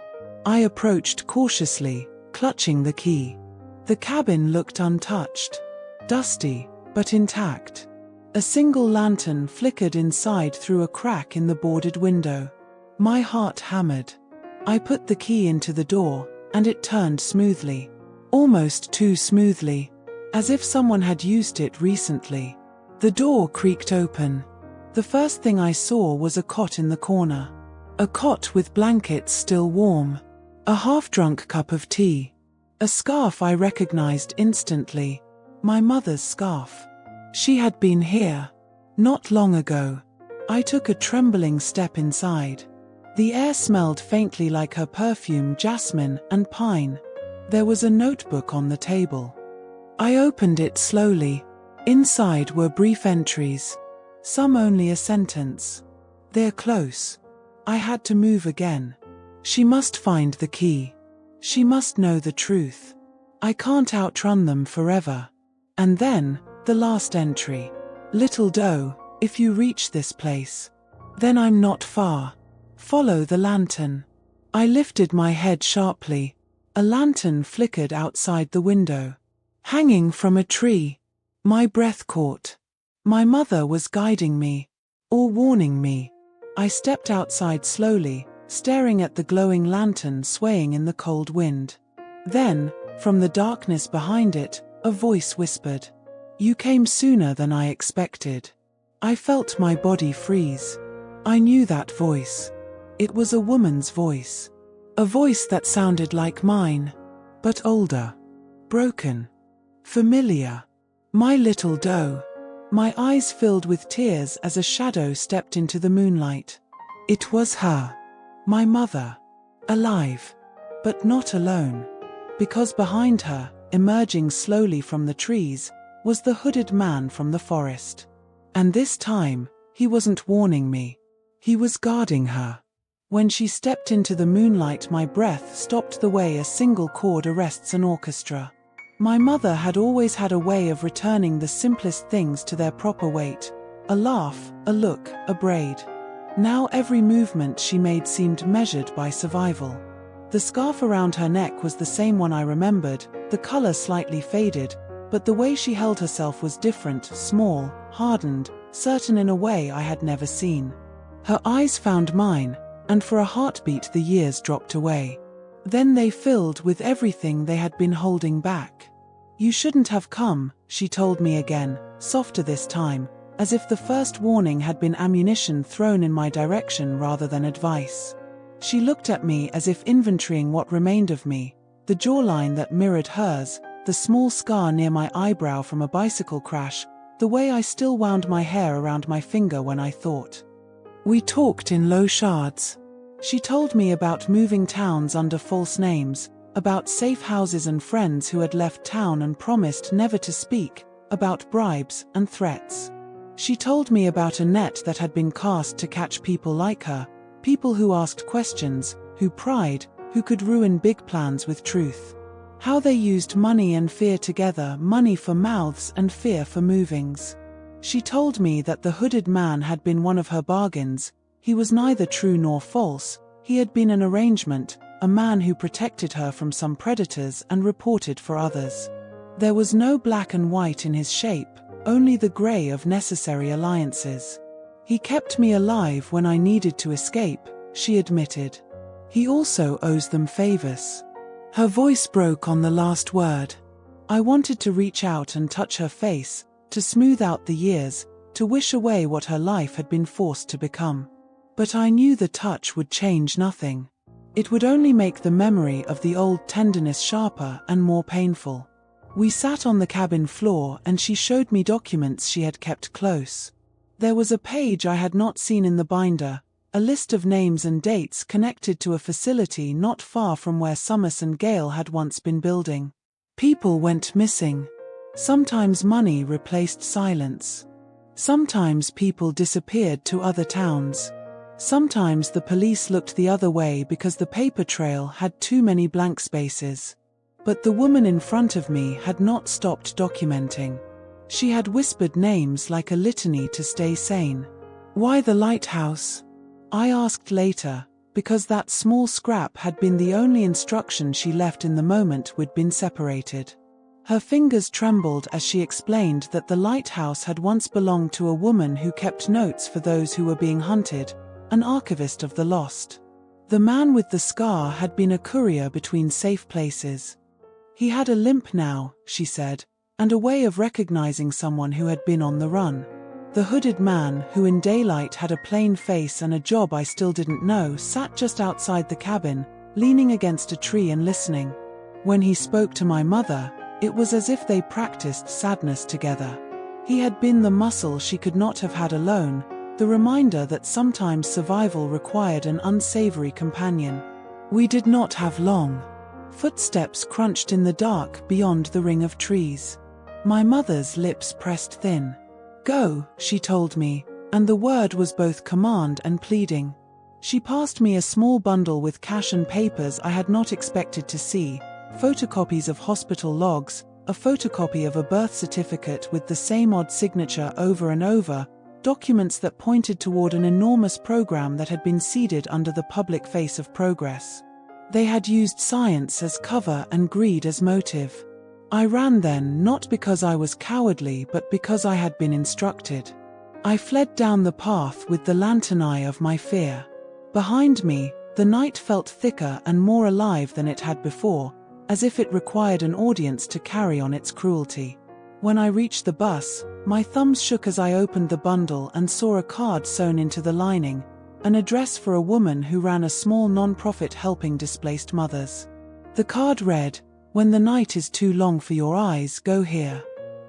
I approached cautiously, clutching the key. The cabin looked untouched. Dusty, but intact. A single lantern flickered inside through a crack in the boarded window. My heart hammered. I put the key into the door, and it turned smoothly. almost too smoothly, as if someone had used it recently. The door creaked open. The first thing I saw was a cot in the corner. A cot with blankets still warm. A half-drunk cup of tea. A scarf I recognized instantly. My mother's scarf. She had been here. Not long ago. I took a trembling step inside. The air smelled faintly like her perfume, jasmine and pine. There was a notebook on the table. I opened it slowly. Inside were brief entries. Some only a sentence. They're close. I had to move again. She must find the key. She must know the truth. I can't outrun them forever. And then, the last entry. Little doe, if you reach this place, then I'm not far. Follow the lantern. I lifted my head sharply. A lantern flickered outside the window. Hanging from a tree. My breath caught. My mother was guiding me. Or warning me. I stepped outside slowly, staring at the glowing lantern swaying in the cold wind. Then, from the darkness behind it, a voice whispered. You came sooner than I expected. I felt my body freeze. I knew that voice. It was a woman's voice. A voice that sounded like mine, but older. Broken. Familiar. My little doe. My eyes filled with tears as a shadow stepped into the moonlight. It was her. My mother. Alive. But not alone. Because behind her, emerging slowly from the trees, was the hooded man from the forest. And this time, he wasn't warning me. He was guarding her. When she stepped into the moonlight, my breath stopped the way a single chord arrests an orchestra. My mother had always had a way of returning the simplest things to their proper weight. A laugh, a look, a braid. Now every movement she made seemed measured by survival. The scarf around her neck was the same one I remembered, the color slightly faded, but the way she held herself was different, small, hardened, certain in a way I had never seen. Her eyes found mine, and for a heartbeat the years dropped away. Then they filled with everything they had been holding back. You shouldn't have come, she told me again, softer this time, as if the first warning had been ammunition thrown in my direction rather than advice. She looked at me as if inventorying what remained of me, the jawline that mirrored hers, the small scar near my eyebrow from a bicycle crash, the way I still wound my hair around my finger when I thought. We talked in low shards. She told me about moving towns under false names, about safe houses and friends who had left town and promised never to speak, about bribes and threats. She told me about a net that had been cast to catch people like her, people who asked questions, who pried, who could ruin big plans with truth. How they used money and fear together, money for mouths and fear for movings. She told me that the hooded man had been one of her bargains. He was neither true nor false. He had been an arrangement, a man who protected her from some predators and reported for others. There was no black and white in his shape, only the grey of necessary alliances. He kept me alive when I needed to escape, she admitted. He also owes them favors. Her voice broke on the last word. I wanted to reach out and touch her face, to smooth out the years, to wish away what her life had been forced to become. But I knew the touch would change nothing. It would only make the memory of the old tenderness sharper and more painful. We sat on the cabin floor and she showed me documents she had kept close. There was a page I had not seen in the binder, a list of names and dates connected to a facility not far from where Summer and Gale had once been building. People went missing. Sometimes money replaced silence. Sometimes people disappeared to other towns. Sometimes the police looked the other way because the paper trail had too many blank spaces. But the woman in front of me had not stopped documenting. She had whispered names like a litany to stay sane. Why the lighthouse? I asked later, because that small scrap had been the only instruction she left in the moment we'd been separated. Her fingers trembled as she explained that the lighthouse had once belonged to a woman who kept notes for those who were being hunted, an archivist of the lost. The man with the scar had been a courier between safe places. He had a limp now, she said, and a way of recognizing someone who had been on the run. The hooded man, who in daylight had a plain face and a job I still didn't know, sat just outside the cabin, leaning against a tree and listening. When he spoke to my mother, it was as if they practiced sadness together. He had been the muscle she could not have had alone, the reminder that sometimes survival required an unsavory companion. We did not have long. Footsteps crunched in the dark beyond the ring of trees. My mother's lips pressed thin. "Go," she told me, and the word was both command and pleading. She passed me a small bundle with cash and papers I had not expected to see, photocopies of hospital logs, a photocopy of a birth certificate with the same odd signature over and over, documents that pointed toward an enormous program that had been seeded under the public face of progress. They had used science as cover and greed as motive. I ran then, not because I was cowardly but because I had been instructed. I fled down the path with the lantern eye of my fear. Behind me, the night felt thicker and more alive than it had before, as if it required an audience to carry on its cruelty. When I reached the bus, my thumbs shook as I opened the bundle and saw a card sewn into the lining, an address for a woman who ran a small non-profit helping displaced mothers. The card read, "When the night is too long for your eyes, go here."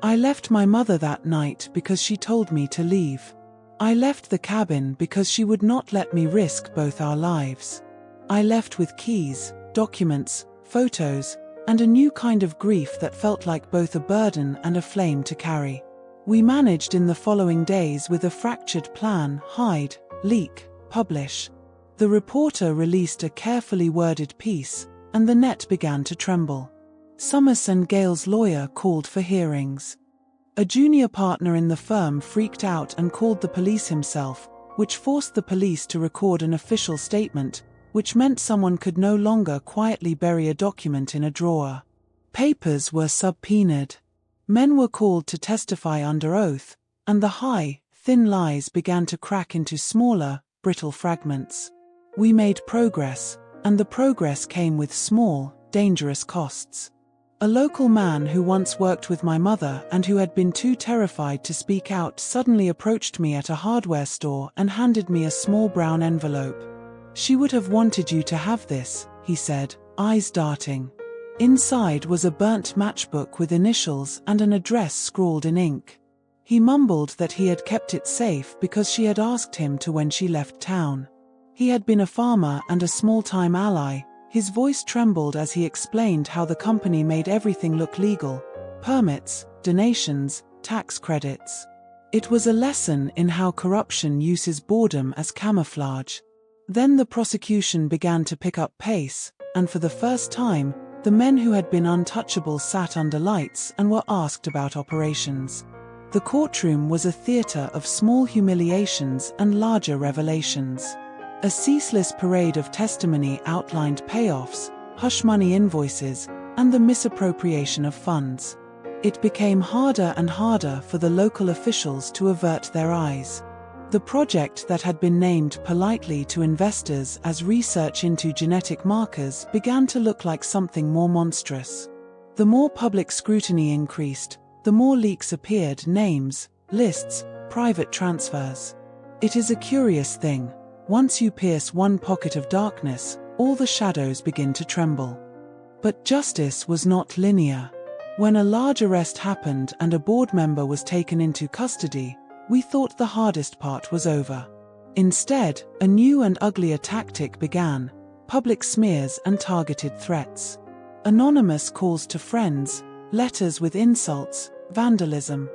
I left my mother that night because she told me to leave. I left the cabin because she would not let me risk both our lives. I left with keys, documents, photos, and a new kind of grief that felt like both a burden and a flame to carry. We managed in the following days with a fractured plan: hide, leak, publish. The reporter released a carefully worded piece, and the net began to tremble. Summers and Gale's lawyer called for hearings. A junior partner in the firm freaked out and called the police himself, which forced the police to record an official statement, which meant someone could no longer quietly bury a document in a drawer. Papers were subpoenaed. Men were called to testify under oath, and the thin lies began to crack into smaller, brittle fragments. We made progress, and the progress came with small, dangerous costs. A local man who once worked with my mother and who had been too terrified to speak out suddenly approached me at a hardware store and handed me a small brown envelope. "She would have wanted you to have this," he said, eyes darting. Inside was a burnt matchbook with initials and an address scrawled in ink. He mumbled that he had kept it safe because she had asked him to when she left town. He had been a farmer and a small-time ally. His voice trembled as he explained how the company made everything look legal: permits, donations, tax credits. It was a lesson in how corruption uses boredom as camouflage. Then the prosecution began to pick up pace, and for the first time, the men who had been untouchable sat under lights and were asked about operations. The courtroom was a theater of small humiliations and larger revelations. A ceaseless parade of testimony outlined payoffs, hush-money invoices, and the misappropriation of funds. It became harder and harder for the local officials to avert their eyes. The project that had been named politely to investors as research into genetic markers began to look like something more monstrous. The more public scrutiny increased, the more leaks appeared: names, lists, private transfers. It is a curious thing. Once you pierce one pocket of darkness, all the shadows begin to tremble. But justice was not linear. When a large arrest happened and a board member was taken into custody, we thought the hardest part was over. Instead, a new and uglier tactic began: public smears and targeted threats. Anonymous calls to friends, letters with insults, vandalism.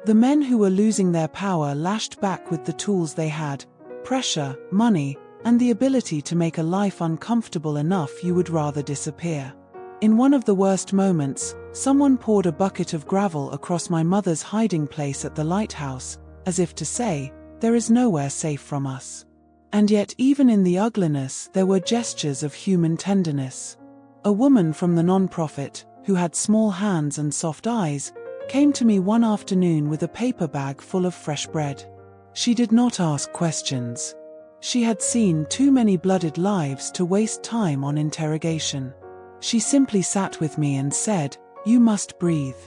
The men who were losing their power lashed back with the tools they had: pressure, money, and the ability to make a life uncomfortable enough you would rather disappear. In one of the worst moments, someone poured a bucket of gravel across my mother's hiding place at the lighthouse, as if to say, "There is nowhere safe from us." And yet even in the ugliness there were gestures of human tenderness. A woman from the non-profit, who had small hands and soft eyes, came to me one afternoon with a paper bag full of fresh bread. She did not ask questions. She had seen too many blooded lives to waste time on interrogation. She simply sat with me and said, "You must breathe.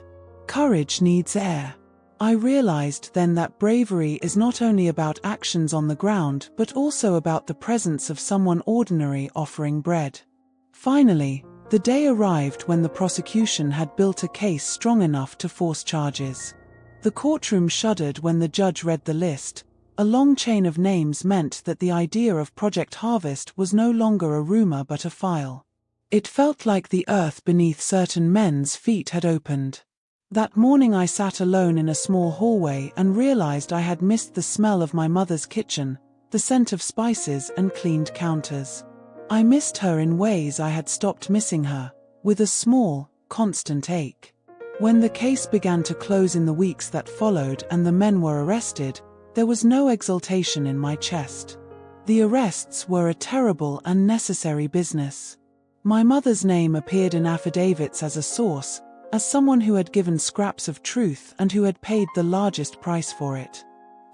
Courage needs air." I realized then that bravery is not only about actions on the ground but also about the presence of someone ordinary offering bread. Finally, the day arrived when the prosecution had built a case strong enough to force charges. The courtroom shuddered when the judge read the list. A long chain of names meant that the idea of Project Harvest was no longer a rumor but a file. It felt like the earth beneath certain men's feet had opened. That morning I sat alone in a small hallway and realized I had missed the smell of my mother's kitchen, the scent of spices and cleaned counters. I missed her in ways I had stopped missing her, with a small, constant ache. When the case began to close in the weeks that followed and the men were arrested, there was no exultation in my chest. The arrests were a terrible and necessary business. My mother's name appeared in affidavits as a source, as someone who had given scraps of truth and who had paid the largest price for it.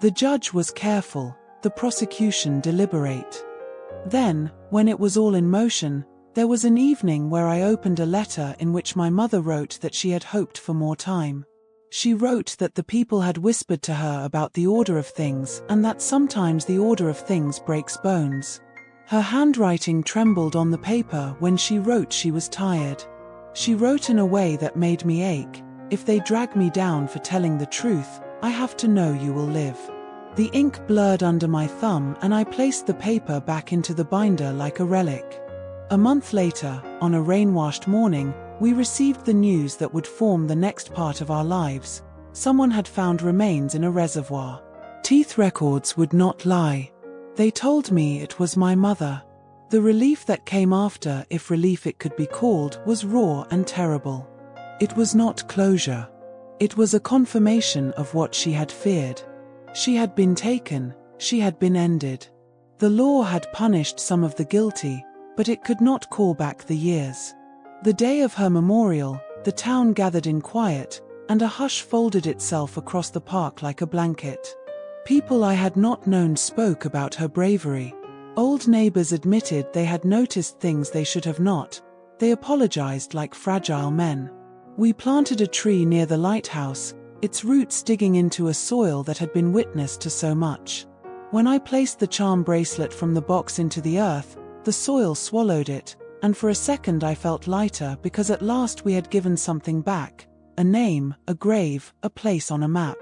The judge was careful, the prosecution deliberate. Then, when it was all in motion, there was an evening where I opened a letter in which my mother wrote that she had hoped for more time. She wrote that the people had whispered to her about the order of things and that sometimes the order of things breaks bones. Her handwriting trembled on the paper when she wrote she was tired. She wrote in a way that made me ache. "If they drag me down for telling the truth, I have to know you will live." The ink blurred under my thumb and I placed the paper back into the binder like a relic. A month later, on a rain-washed morning, we received the news that would form the next part of our lives. Someone had found remains in a reservoir. Teeth records would not lie. They told me it was my mother. The relief that came after, if relief it could be called, was raw and terrible. It was not closure. It was a confirmation of what she had feared. She had been taken, she had been ended. The law had punished some of the guilty, but it could not call back the years. The day of her memorial, the town gathered in quiet, and a hush folded itself across the park like a blanket. People I had not known spoke about her bravery. Old neighbors admitted they had noticed things they should have not. They apologized like fragile men. We planted a tree near the lighthouse, its roots digging into a soil that had been witness to so much. When I placed the charm bracelet from the box into the earth, the soil swallowed it, and for a second I felt lighter because at last we had given something back, a name, a grave, a place on a map.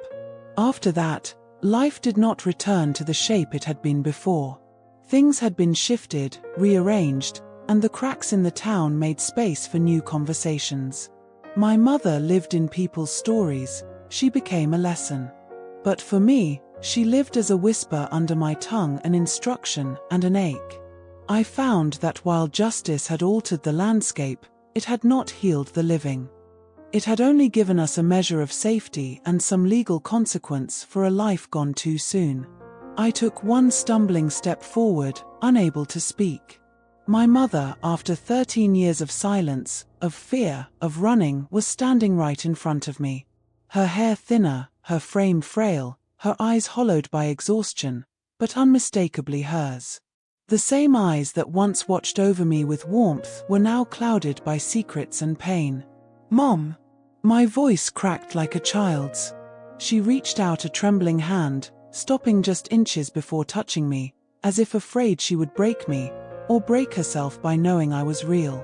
After that, life did not return to the shape it had been before. Things had been shifted, rearranged, and the cracks in the town made space for new conversations. My mother lived in people's stories. She became a lesson. But for me, she lived as a whisper under my tongue, an instruction and an ache. I found that while justice had altered the landscape, it had not healed the living. It had only given us a measure of safety and some legal consequence for a life gone too soon. I took one stumbling step forward, unable to speak. My mother, after 13 years of silence, of fear, of running, was standing right in front of me. Her hair thinner, her frame frail, her eyes hollowed by exhaustion, but unmistakably hers. The same eyes that once watched over me with warmth were now clouded by secrets and pain. "Mom!" My voice cracked like a child's. She reached out a trembling hand, stopping just inches before touching me, as if afraid she would break me, or break herself by knowing I was real.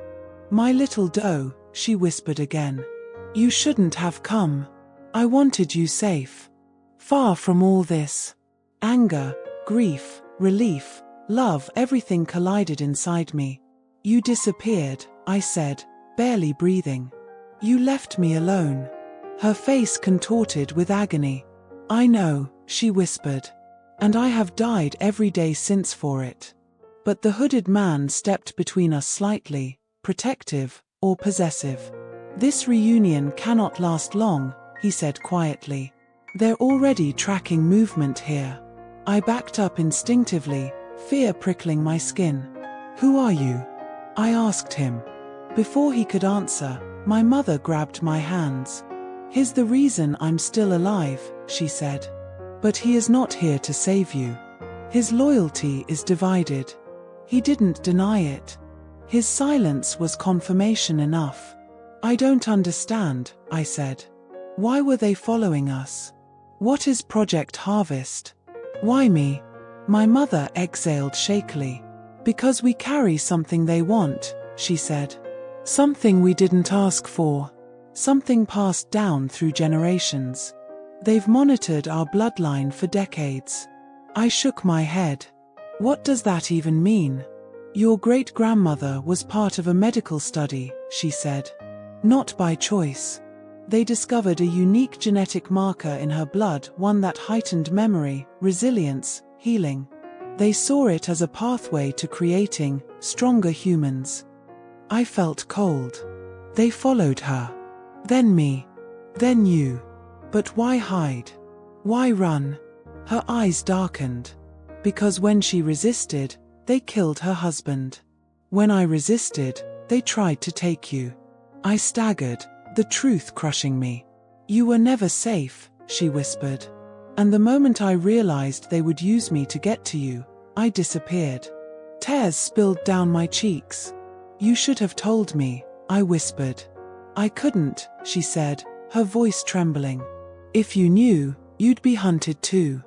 "My little doe," she whispered again. "You shouldn't have come. I wanted you safe. Far from all this." Anger, grief, relief, love, everything collided inside me. "You disappeared," I said, barely breathing. "You left me alone." Her face contorted with agony. "I know," she whispered. "And I have died every day since for it." But the hooded man stepped between us slightly, protective or possessive. "This reunion cannot last long," he said quietly. "They're already tracking movement here." I backed up instinctively, fear prickling my skin. "Who are you?" I asked him. Before he could answer, my mother grabbed my hands. "He's the reason I'm still alive," she said. "But he is not here to save you. His loyalty is divided." He didn't deny it. His silence was confirmation enough. I don't understand, I said. Why were they following us? What is Project Harvest? Why me? My mother exhaled shakily. Because we carry something they want, she said. Something we didn't ask for. Something passed down through generations. They've monitored our bloodline for decades. I shook my head. What does that even mean? Your great-grandmother was part of a medical study, she said. Not by choice. They discovered a unique genetic marker in her blood, one that heightened memory, resilience, healing. They saw it as a pathway to creating stronger humans. I felt cold. They followed her. Then me. Then you. But why hide? Why run? Her eyes darkened. Because when she resisted, they killed her husband. When I resisted, they tried to take you. I staggered, the truth crushing me. You were never safe, she whispered. And the moment I realized they would use me to get to you, I disappeared. Tears spilled down my cheeks. You should have told me, I whispered. I couldn't, she said, her voice trembling. If you knew, you'd be hunted too.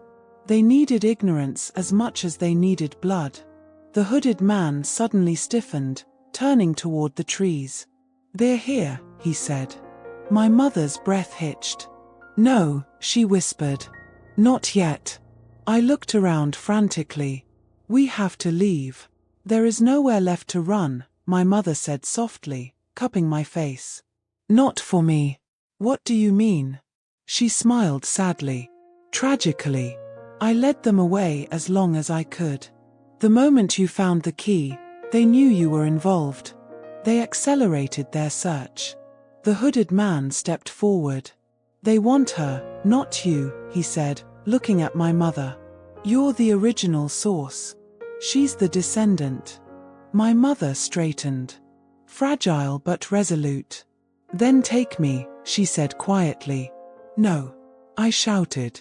They needed ignorance as much as they needed blood. The hooded man suddenly stiffened, turning toward the trees. They're here, he said. My mother's breath hitched. No, she whispered. Not yet. I looked around frantically. We have to leave. There is nowhere left to run, my mother said softly, cupping my face. Not for me. What do you mean? She smiled sadly. Tragically. I led them away as long as I could. The moment you found the key, they knew you were involved. They accelerated their search. The hooded man stepped forward. They want her, not you, he said, looking at my mother. You're the original source. She's the descendant. My mother straightened. Fragile but resolute. Then take me, she said quietly. No. I shouted.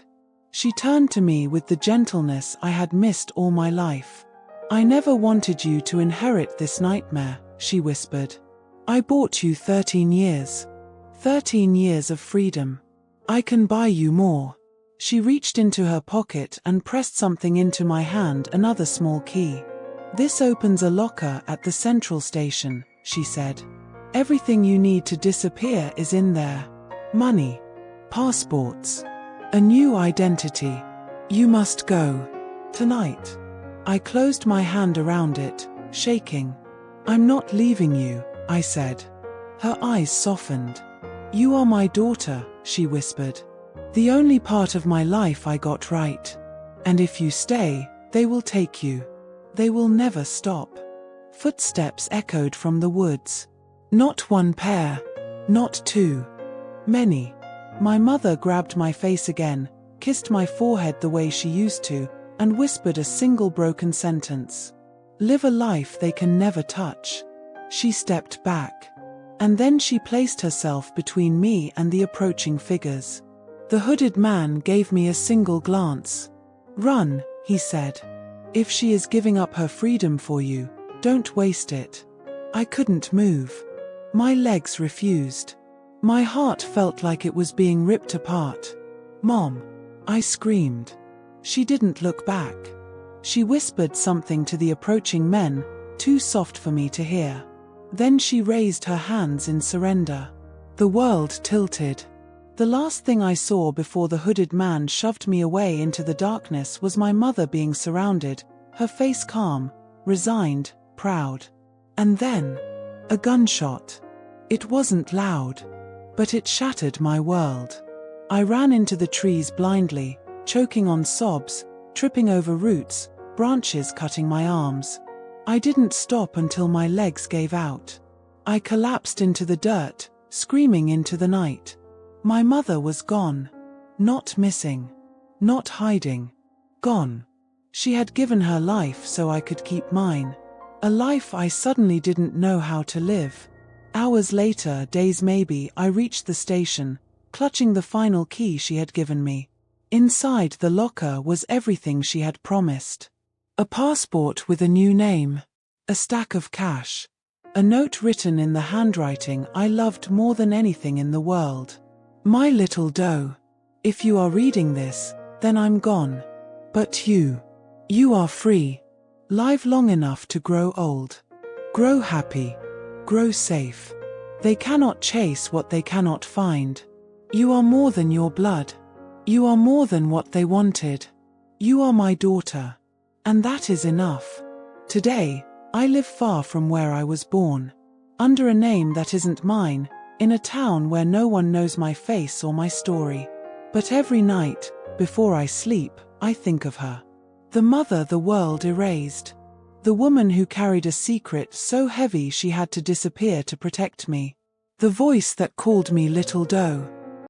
She turned to me with the gentleness I had missed all my life. I never wanted you to inherit this nightmare, she whispered. I bought you 13 years. 13 years of freedom. I can buy you more. She reached into her pocket and pressed something into my hand, another small key. This opens a locker at the central station, she said. Everything you need to disappear is in there. Money. Passports. A new identity. You must go. Tonight. I closed my hand around it, shaking. I'm not leaving you, I said. Her eyes softened. You are my daughter, she whispered. The only part of my life I got right. And if you stay, they will take you. They will never stop. Footsteps echoed from the woods. Not one pair. Not two. Many. My mother grabbed my face again, kissed my forehead the way she used to, and whispered a single broken sentence. Live a life they can never touch. She stepped back. And then she placed herself between me and the approaching figures. The hooded man gave me a single glance. Run, he said. If she is giving up her freedom for you, don't waste it. I couldn't move. My legs refused. My heart felt like it was being ripped apart. Mom! I screamed. She didn't look back. She whispered something to the approaching men, too soft for me to hear. Then she raised her hands in surrender. The world tilted. The last thing I saw before the hooded man shoved me away into the darkness was my mother being surrounded, her face calm, resigned, proud. And then, a gunshot. It wasn't loud, but it shattered my world. I ran into the trees blindly, choking on sobs, tripping over roots, branches cutting my arms. I didn't stop until my legs gave out. I collapsed into the dirt, screaming into the night. My mother was gone. Not missing. Not hiding. Gone. She had given her life so I could keep mine. A life I suddenly didn't know how to live. Hours later, days maybe, I reached the station, clutching the final key she had given me. Inside the locker was everything she had promised. A passport with a new name. A stack of cash. A note written in the handwriting I loved more than anything in the world. My little doe. If you are reading this, then I'm gone. But you are free. Live long enough to grow old. Grow happy. Grow safe. They cannot chase what they cannot find. You are more than your blood. You are more than what they wanted. You are my daughter. And that is enough. Today, I live far from where I was born. Under a name that isn't mine, in a town where no one knows my face or my story. But every night, before I sleep, I think of her. The mother the world erased. The woman who carried a secret so heavy she had to disappear to protect me. The voice that called me little doe.